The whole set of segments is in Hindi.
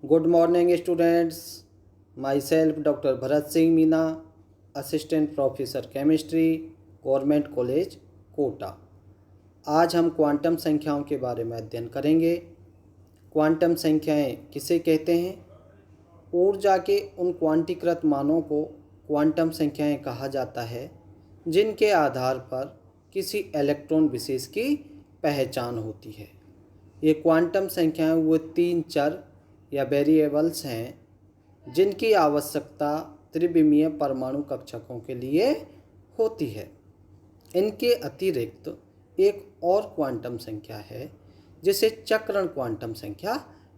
Good morning, students. Myself, Dr. Bharat Singh Meena, Assistant Professor Chemistry, Government College, Kota. आज हम क्वांटम संख्याओं के बारे में अध्ययन करेंगे। क्वांटम संख्याएं किसे कहते हैं? ऊर्जा के उन क्वांटीकृत मानों को क्वांटम संख्याएं कहा जाता है जिनके आधार पर किसी इलेक्ट्रॉन विशेष की पहचान होती है। ये क्वांटम संख्याएं वो तीन चर या वेरिएबल्स हैं जिनकी आवश्यकता त्रिविमीय परमाणु कक्षकों के लिए होती है। इनके अतिरिक्त एक और क्वांटम संख्या है जिसे चक्रण क्वांटम संख्या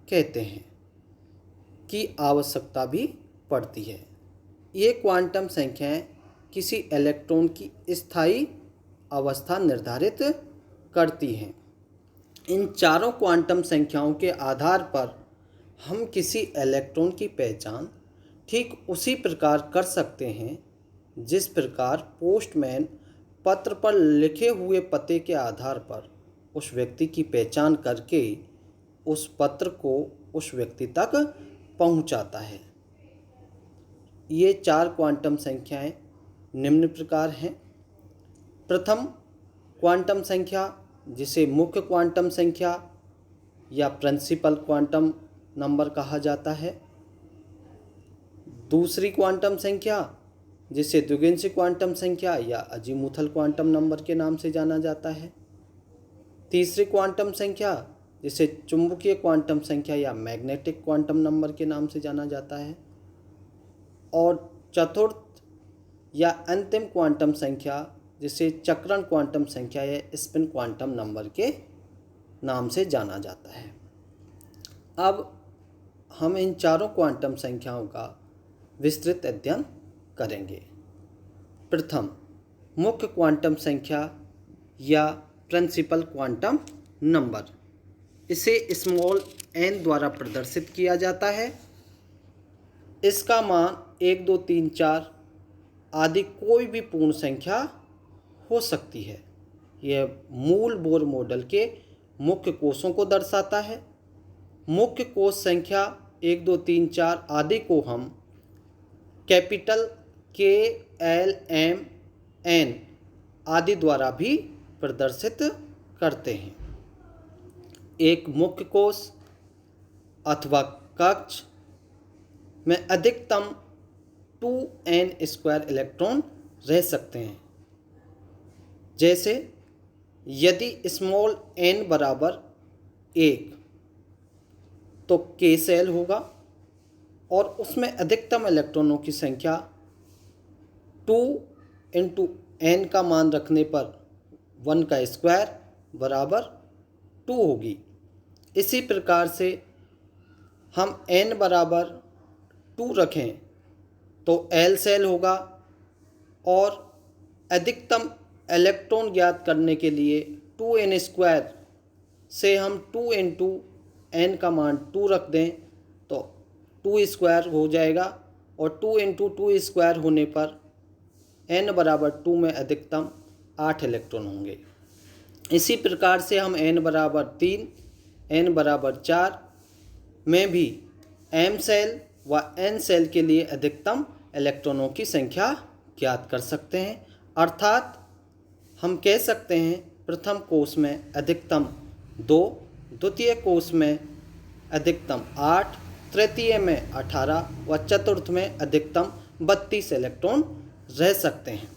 कहते हैं की आवश्यकता भी पड़ती है। ये क्वांटम संख्याएं किसी इलेक्ट्रॉन की स्थायी अवस्था निर्धारित करती हैं। इन चारों क्वांटम संख्याओं के आधार पर हम किसी इलेक्ट्रॉन की पहचान ठीक उसी प्रकार कर सकते हैं जिस प्रकार पोस्टमैन पत्र पर लिखे हुए पते के आधार पर उस व्यक्ति की पहचान करके उस पत्र को उस व्यक्ति तक पहुंचाता है। ये चार क्वांटम संख्याएं निम्न प्रकार हैं। प्रथम क्वांटम संख्या जिसे मुख्य क्वांटम संख्या या प्रिंसिपल क्वांटम नंबर कहा जाता है। दूसरी क्वांटम संख्या जिसे द्विगिंशी क्वांटम संख्या या अजीमुथल क्वांटम नंबर के नाम से जाना जाता है। तीसरी क्वांटम संख्या जिसे चुंबकीय क्वांटम संख्या या मैग्नेटिक क्वांटम नंबर के नाम से जाना जाता है। और चतुर्थ या अंतिम क्वांटम संख्या जिसे चक्रण क्वांटम संख्या या स्पिन क्वांटम नंबर के नाम से जाना जाता है। अब हम इन चारों क्वांटम संख्याओं का विस्तृत अध्ययन करेंगे। प्रथम मुख्य क्वांटम संख्या या प्रिंसिपल क्वांटम नंबर, इसे स्मॉल n द्वारा प्रदर्शित किया जाता है। इसका मान 1, 2, 3, 4 आदि कोई भी पूर्ण संख्या हो सकती है। यह मूल बोर मॉडल के मुख्य कोषों को दर्शाता है। मुख्य कोष संख्या 1, 2, 3, 4 आदि को हम capital K, L, M, N आदि द्वारा भी प्रदर्शित करते हैं। एक मुख्य कोष अथवा कक्ष में अधिकतम 2n² इलेक्ट्रॉन रह सकते हैं। जैसे यदि स्मॉल n बराबर 1 तो K सेल होगा और उसमें अधिकतम इलेक्ट्रॉनों की संख्या 2 × n का मान रखने पर 1 का स्क्वायर बराबर 2 होगी। इसी प्रकार से हम n बराबर 2 रखें तो L सेल होगा और अधिकतम इलेक्ट्रॉन ज्ञात करने के लिए 2n² से हम 2 × n का मान 2 रख दें तो 2² हो जाएगा और 2 × 2² होने पर n बराबर 2 में अधिकतम 8 इलेक्ट्रॉन होंगे। इसी प्रकार से हम n बराबर 3, n बराबर 4 में भी m सेल व n सेल के लिए अधिकतम इलेक्ट्रॉनों की संख्या ज्ञात कर सकते हैं। अर्थात हम कह सकते हैं प्रथम कोष में अधिकतम 2, द्वितीय कोष में अधिकतम 8, तृतीय में 18 व चतुर्थ में अधिकतम 32 इलेक्ट्रॉन रह सकते हैं।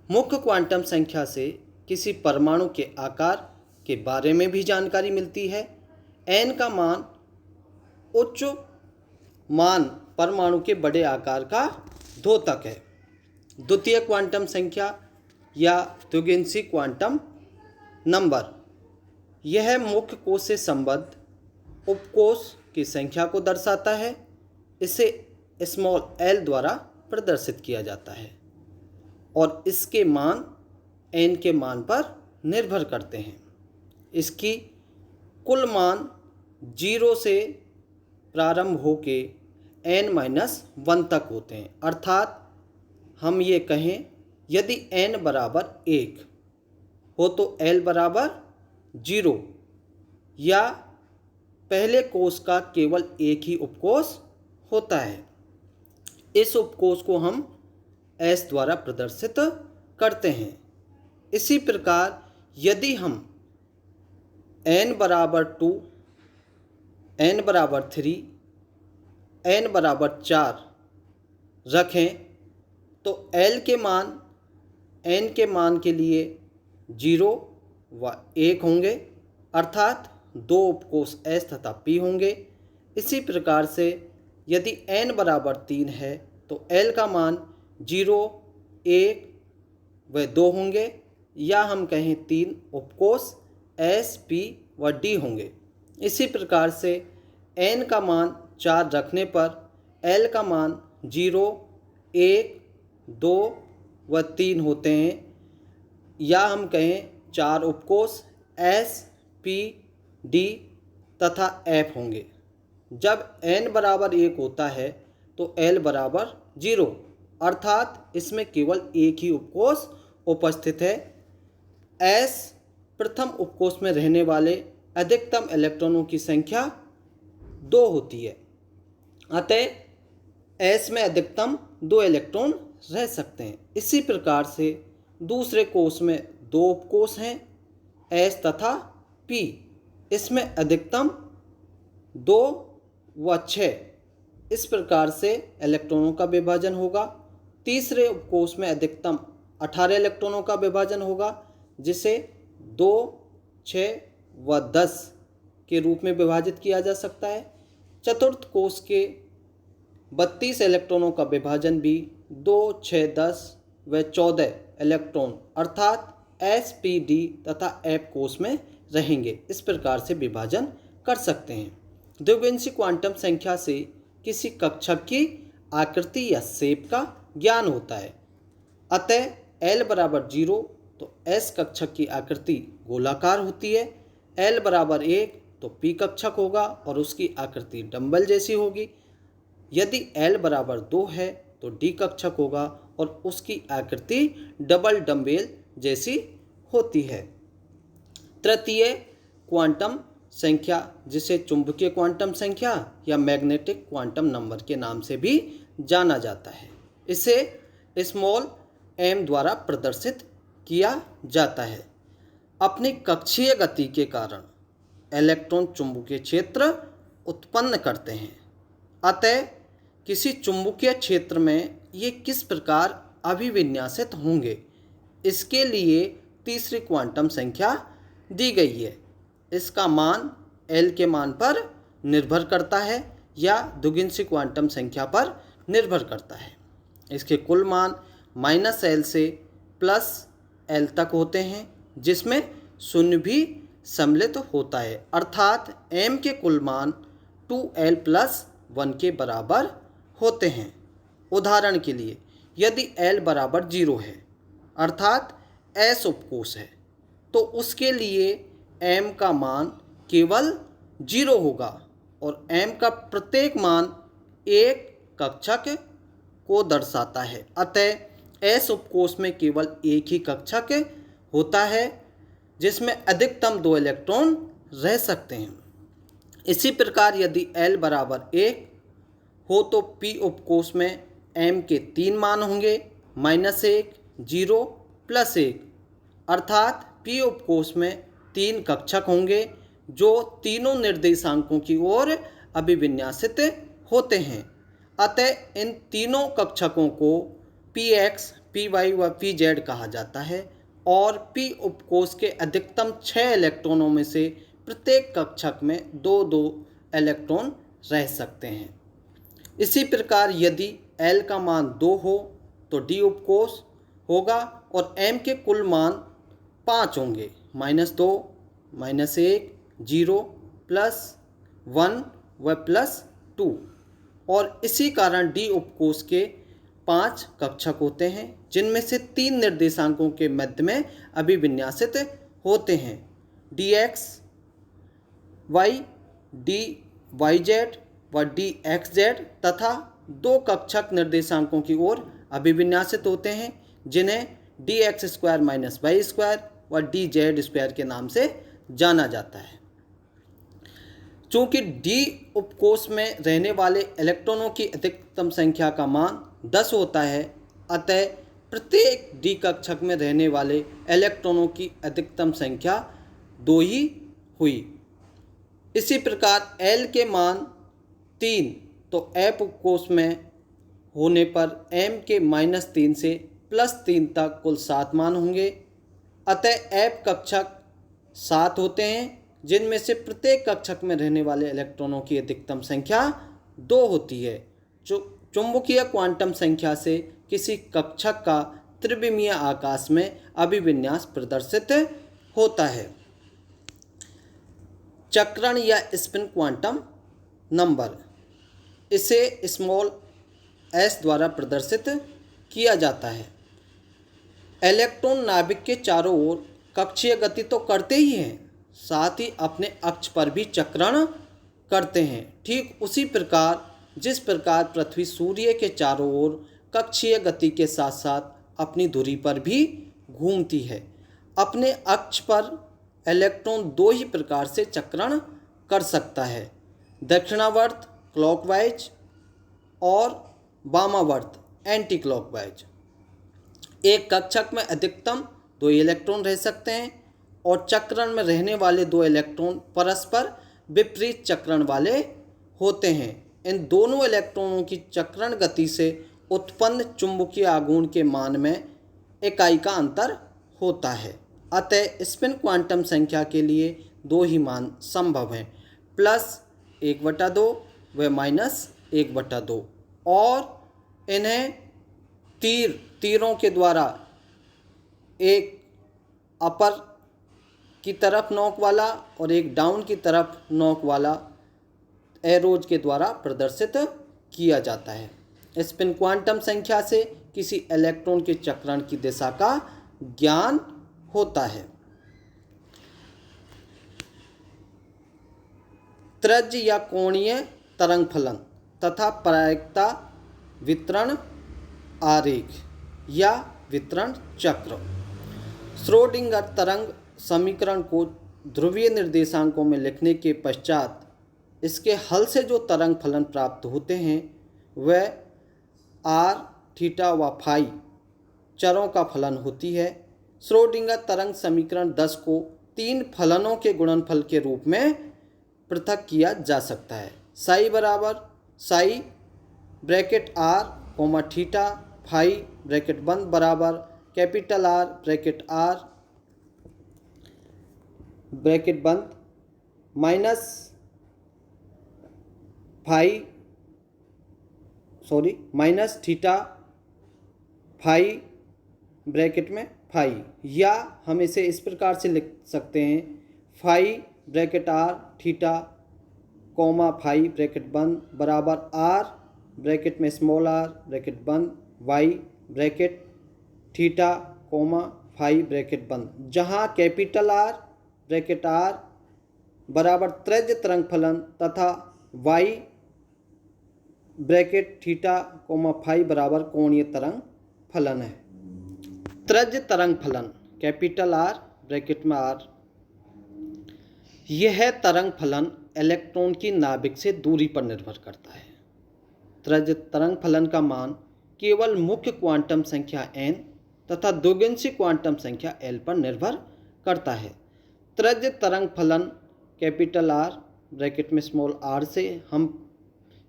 मुख्य क्वांटम संख्या से किसी परमाणु के आकार के बारे में भी जानकारी मिलती है। n का मान उच्च मान परमाणु के बड़े आकार का द्योतक है। द्वितीय क्वांटम संख्या या द्विगिंशी क्वांटम नंबर, यह मुख्य कोष से संबद्ध उपकोष की संख्या को दर्शाता है। इसे स्मॉल l द्वारा प्रदर्शित किया जाता है और इसके मान n के मान पर निर्भर करते हैं। इसकी कुल मान 0 से प्रारंभ होके n-1 तक होते हैं। अर्थात हम ये कहें यदि n बराबर 1 हो तो L बराबर 0 या पहले कोष का केवल एक ही उपकोष होता है। इस उपकोष को हम S द्वारा प्रदर्शित करते हैं। इसी प्रकार यदि हम n बराबर 2, n बराबर 3, n बराबर 4 रखें तो L के मान n के मान के लिए 0 व 1 होंगे, अर्थात दो उपकोष S तथा P होंगे। इसी प्रकार से यदि n बराबर 3 है तो L का मान 0, 1 व 2 होंगे, या हम कहें 3 उपकोष S, P व D होंगे। इसी प्रकार से n का मान 4 रखने पर L का मान 0, 1, 2 व 3 होते हैं, या हम कहें 4 उपकोष S, P, D तथा F होंगे। जब n बराबर 1 होता है तो L बराबर 0, अर्थात इसमें केवल एक ही उपकोष उपस्थित है। S प्रथम उपकोष में रहने वाले अधिकतम इलेक्ट्रॉनों की संख्या 2 होती है, अतः S में अधिकतम 2 इलेक्ट्रॉन रह सकते हैं। इसी प्रकार से दूसरे कोष में 2 उपकोष हैं S तथा P, इसमें अधिकतम 2 व 6 इस प्रकार से इलेक्ट्रॉनों का विभाजन होगा। तीसरे उपकोष में अधिकतम 18 इलेक्ट्रॉनों का विभाजन होगा, जिसे 2, 6 व 10 के रूप में विभाजित किया जा सकता है। चतुर्थ कोष के 32 इलेक्ट्रॉनों का विभाजन भी 2, 6, 10 व 14 इलेक्ट्रॉन अर्थात S, P, D तथा F कोष में रहेंगे। इस प्रकार से विभाजन कर सकते हैं। द्विविंशी क्वांटम संख्या से किसी कक्षक की आकृति या शेप का ज्ञान होता है। अतः L बराबर 0 तो S कक्षक की आकृति गोलाकार होती है, L बराबर 1 तो P कक्षक होगा और उसकी आकृति डंबल जैसी होगी। यदि L बराबर 2 है तो D कक्षक होगा और उसकी आकृति डबल डंबेल जैसी होती है। तृतीय क्वांटम संख्या, जिसे चुंबकीय क्वांटम संख्या या मैग्नेटिक क्वांटम नंबर के नाम से भी जाना जाता है, इसे स्मॉल m द्वारा प्रदर्शित किया जाता है। अपनी कक्षीय गति के कारण इलेक्ट्रॉन चुंबकीय क्षेत्र उत्पन्न करते हैं, अतः किसी चुंबकीय क्षेत्र में ये किस प्रकार अभिविन्यासित होंगे, इसके लिए तीसरी क्वांटम संख्या दी गई है। इसका मान L के मान पर निर्भर करता है या द्विविंशी क्वांटम संख्या पर निर्भर करता है। इसके कुल मान -L से +L तक होते हैं, जिसमें शून्य भी सम्मिलित होता है, अर्थात m के कुल मान 2L + 1 के बराबर होते हैं। उदाहरण के लिए यदि L बराबर 0 है अर्थात S उपकोष है, तो उसके लिए m का मान केवल 0 होगा और m का प्रत्येक मान एक कक्षक को दर्शाता है। अतः S उपकोष में केवल एक ही कक्षक होता है, जिसमें अधिकतम 2 इलेक्ट्रॉन रह सकते हैं। इसी प्रकार यदि L बराबर 1 हो तो P उपकोष में m के 3 मान होंगे, -1, 0, +1, अर्थात P उपकोष में 3 कक्षक होंगे जो तीनों निर्देशांकों की ओर अभिविन्यासित होते हैं। अतः इन तीनों कक्षकों को Px, Py व Pz कहा जाता है और P उपकोष के अधिकतम 6 इलेक्ट्रॉनों में से प्रत्येक कक्षक में 2-2 इलेक्ट्रॉन रह सकते हैं। इसी प्रकार यदि L का मान 2 हो तो D उपकोष होगा और m के कुल मान 5 होंगे, -2, -1, 0, +1 व +2, और इसी कारण D उपकोष के 5 कक्षक होते हैं, जिनमें से 3 निर्देशांकों के मध्य में अभिविन्यासित होते हैं, dx, y, dyz व dxz, तथा 2 कक्षक निर्देशांकों की ओर अभिविन्यासित होते हैं, जिन्हें dx² - y² व dz² के नाम से जाना जाता है। चूँकि डी उपकोष में रहने वाले इलेक्ट्रॉनों की अधिकतम संख्या का मान 10 होता है, अतः प्रत्येक डी कक्षक में रहने वाले इलेक्ट्रॉनों की अधिकतम संख्या 2 ही हुई। इसी प्रकार एल के मान 3, तो एफ उपकोष में होने पर एम के -3 से +3 तक कुल 7 मान होंगे। अतः एफ कक्षक 7 होते हैं, जिनमें से प्रत्येक कक्षक में रहने वाले इलेक्ट्रॉनों की अधिकतम संख्या 2 होती है। चुंबकीय क्वांटम संख्या से किसी कक्षक का त्रिविमीय आकाश में अभिविन्यास प्रदर्शित होता है। चक्रण या स्पिन क्वांटम नंबर, इसे स्मॉल एस द्वारा प्रदर्शित किया जाता है। इलेक्ट्रॉन नाभिक के चारों ओर कक्षीय गति तो करते ही हैं, साथ ही अपने अक्ष पर भी चक्रण करते हैं। ठीक उसी प्रकार जिस प्रकार पृथ्वी सूर्य के चारों ओर कक्षीय गति के साथ साथ अपनी धुरी पर भी घूमती है। अपने अक्ष पर इलेक्ट्रॉन 2 ही प्रकार से चक्रण कर सकता है, दक्षिणावर्त क्लॉकवाइज और वामावर्त एंटी क्लॉकवाइज। एक कक्षक में अधिकतम 2 इलेक्ट्रॉन रह सकते हैं और चक्रण में रहने वाले 2 इलेक्ट्रॉन परस्पर विपरीत चक्रण वाले होते हैं। इन दोनों इलेक्ट्रॉनों की चक्रण गति से उत्पन्न चुंबकीय आघूर्ण के मान में इकाई का अंतर होता है। अतः स्पिन क्वांटम संख्या के लिए 2 ही मान संभव हैं, +1/2 व -1/2, और इन्हें तीरों के द्वारा एक अपर की तरफ नोक वाला और एक डाउन की तरफ नोक वाला एरोज के द्वारा प्रदर्शित किया जाता है। स्पिन क्वांटम संख्या से किसी इलेक्ट्रॉन के चक्रण की दिशा का ज्ञान होता है। त्रिज्य या कोणीय तरंग फलन तथा प्रायिकता वितरण आरेख या वितरण चक्र। श्रोडिंगर तरंग समीकरण को ध्रुवीय निर्देशांकों में लिखने के पश्चात इसके हल से जो तरंग फलन प्राप्त होते हैं वह r, थीटा व फाई चरों का फलन होती है। श्रोडिंगर तरंग समीकरण 10 को 3 फलनों के गुणनफल के रूप में पृथक किया जा सकता है। साई बराबर psi bracket r, theta phi bracket बंद बराबर capital R bracket R bracket बंद माइनस थीटा फाई ब्रैकेट में फाई, या हम इसे इस प्रकार से लिख सकते हैं phi bracket R theta comma phi bracket बंद बराबर R ब्रैकेट में स्मॉल r ब्रैकेट बंद y bracket theta comma phi bracket बंद, जहाँ कैपिटल R ब्रैकेट R बराबर त्रिज्य तरंग फलन तथा y bracket theta comma phi बराबर कोणीय तरंग फलन है। त्रिज्य तरंग फलन कैपिटल R ब्रैकेट में R, यह तरंग फलन इलेक्ट्रॉन की नाभिक से दूरी पर निर्भर करता है। त्रिज्य तरंग फलन का मान केवल मुख्य क्वांटम संख्या n तथा द्विगुणित क्वांटम संख्या l पर निर्भर करता है। त्रिज्य तरंग फलन कैपिटल R ब्रैकेट में स्मॉल r से हम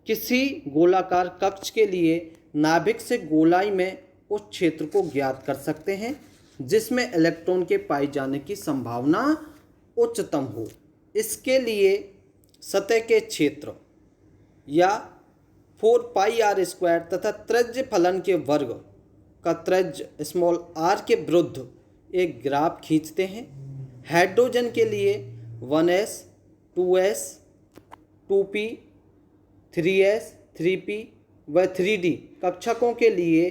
किसी गोलाकार कक्ष के लिए नाभिक से गोलाई में उस क्षेत्र को ज्ञात कर सकते हैं जिसमें इलेक्ट्रॉन के पाए जाने की संभावना उच्चतम हो। इसके लिए सतह के क्षेत्र या 4πr² तथा त्रिज्य फलन के वर्ग का त्रिज्य स्मॉल r के विरुद्ध एक ग्राफ खींचते हैं। हाइड्रोजन के लिए 1s 2s 2p 3s 3p व 3d कक्षकों के लिए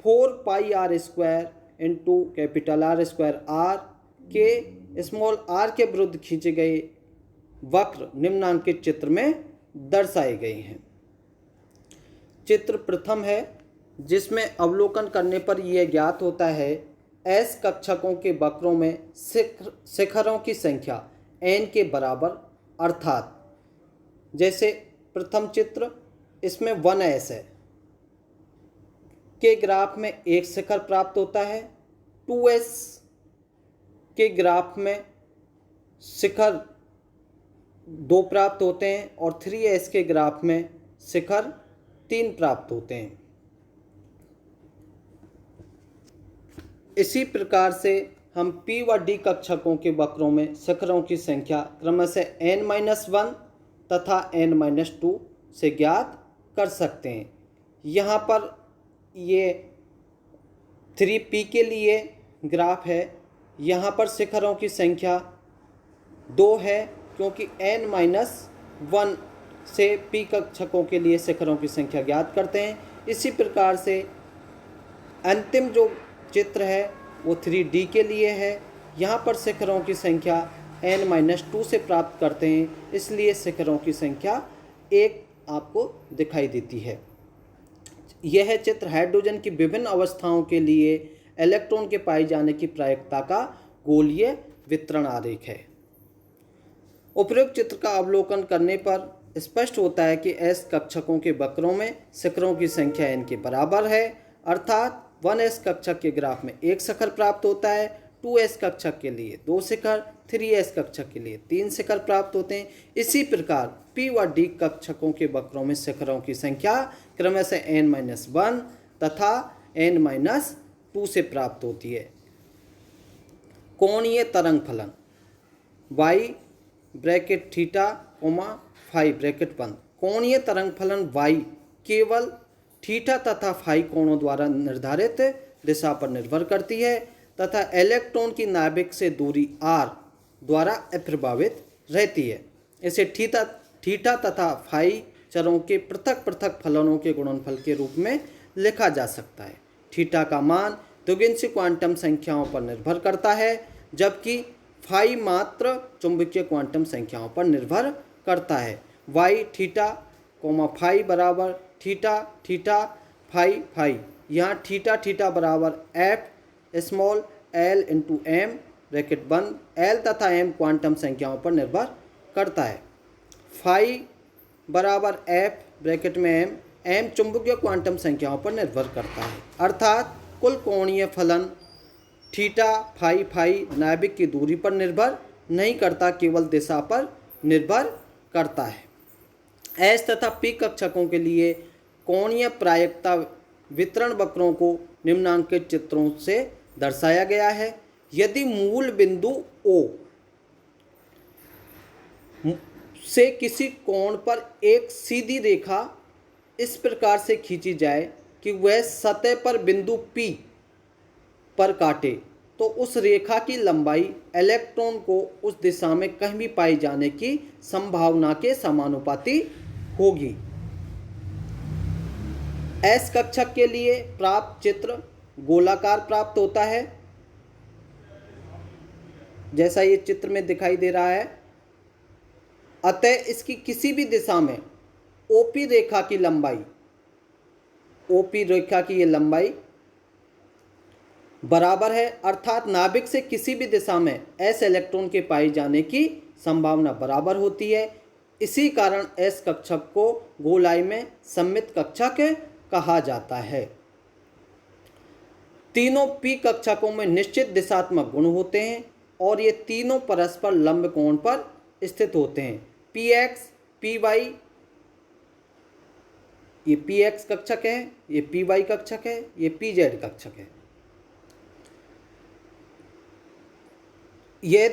4πr² into capital R² r के स्मॉल r के विरुद्ध खींचे गए वक्र निम्नांकित चित्र में दर्शाए गए हैं। चित्र प्रथम है जिसमें अवलोकन करने पर यह ज्ञात होता है S कक्षकों के वक्रों में शिखरों की संख्या n के बराबर, अर्थात जैसे प्रथम चित्र, इसमें 1s है के ग्राफ में एक शिखर प्राप्त होता है, 2s के ग्राफ में शिखर 2 प्राप्त होते हैं और 3s के ग्राफ में शिखर 3 प्राप्त होते हैं। इसी प्रकार से हम P व D कक्षकों के वक्रों में शिखरों की संख्या क्रमशः n-1 तथा n-2 से ज्ञात कर सकते हैं। यहाँ पर ये 3P के लिए ग्राफ है, यहाँ पर शिखरों की संख्या 2 है क्योंकि n-1 से P कक्षकों के लिए शिखरों की संख्या ज्ञात करते हैं। इसी प्रकार से अंतिम जो चित्र है वो 3D के लिए है, यहाँ पर शिखरों की संख्या n-2 से प्राप्त करते हैं, इसलिए शिखरों की संख्या 1 आपको दिखाई देती है। यह चित्र हाइड्रोजन की विभिन्न अवस्थाओं के लिए इलेक्ट्रॉन के पाए जाने की प्रायिकता का गोलीय वितरण आरेख है। उपरोक्त चित्र का अवलोकन करने पर स्पष्ट होता है कि s कक्षकों के वक्रों में शिखरों की संख्या n के बराबर है, अर्थात 1s कक्षक के ग्राफ में 1 शिखर प्राप्त होता है, 2s कक्षक के लिए 2 शिखर, 3s कक्षक के लिए 3 शिखर प्राप्त होते हैं। इसी प्रकार P व D कक्षकों के वक्रों में शिखरों की संख्या क्रमशः n-1 तथा n-2 से प्राप्त होती है। कोणीय तरंग फलन y bracket theta phi bracket बंद। कोणीय तरंग फलन y केवल थीटा तथा फाई कोणों द्वारा निर्धारित दिशा पर निर्भर करती है तथा इलेक्ट्रॉन की नाभिक से दूरी r द्वारा अप्रभावित रहती है। इसे थीटा तथा फाई चरों के पृथक पृथक फलनों के गुणनफल के रूप में लिखा जा सकता है। थीटा का मान द्विगिंशी क्वांटम संख्याओं पर निर्भर करता है, जबकि फाई मात्र चुंबकीय क्वांटम संख्याओं पर निर्भर करता है। y थीटा फाई बराबर थीटा थीटा फाई फाई, यहाँ थीटा थीटा बराबर f small l into m bracket बंद, l तथा m क्वांटम संख्याओं पर निर्भर करता है। फाई बराबर f ब्रैकेट में m चुंबकीय क्वांटम संख्याओं पर निर्भर करता है, अर्थात कुल कोणीय फलन थीटा फाई फाई नाभिक की दूरी पर निर्भर नहीं करता, केवल दिशा पर निर्भर करता है। S तथा P कक्षकों के लिए कोणीय प्रायिकता वितरण वक्रों को निम्नांकित चित्रों से दर्शाया गया है। यदि मूल बिंदु O से किसी कोण पर एक सीधी रेखा इस प्रकार से खींची जाए कि वह सतह पर बिंदु P पर काटे, तो उस रेखा की लंबाई इलेक्ट्रॉन को उस दिशा में कहीं भी पाए जाने की संभावना के समानुपाती होगी। S कक्षक के लिए प्राप्त चित्र गोलाकार प्राप्त होता है, जैसा ये चित्र में दिखाई दे रहा है। अतः इसकी किसी भी दिशा में OP रेखा की लंबाई, OP रेखा की ये लंबाई बराबर है, अर्थात नाभिक से किसी भी दिशा में S इलेक्ट्रॉन के पाए जाने की संभावना बराबर होती है। इसी कारण S कक्षक को गोलाई में सममित कक्षक कहा जाता है। तीनों P कक्षकों में निश्चित दिशात्मक गुण होते हैं और ये तीनों परस्पर लंब कोण पर स्थित होते हैं। Px, Py, ये Px कक्षक है, ये Py कक्षक है, ये Pz कक्षक है। यह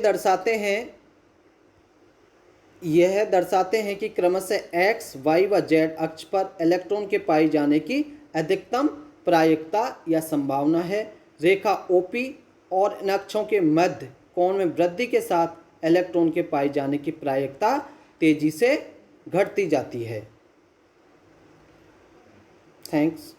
दर्शाते हैं कि क्रमशः x, y व z अक्ष पर इलेक्ट्रॉन के पाए जाने की अधिकतम प्रायिकता या संभावना है। रेखा OP और इन अक्षों के मध्य कोण में वृद्धि के साथ इलेक्ट्रॉन के पाए जाने की प्रायिकता तेजी से घटती जाती है। थैंक्स।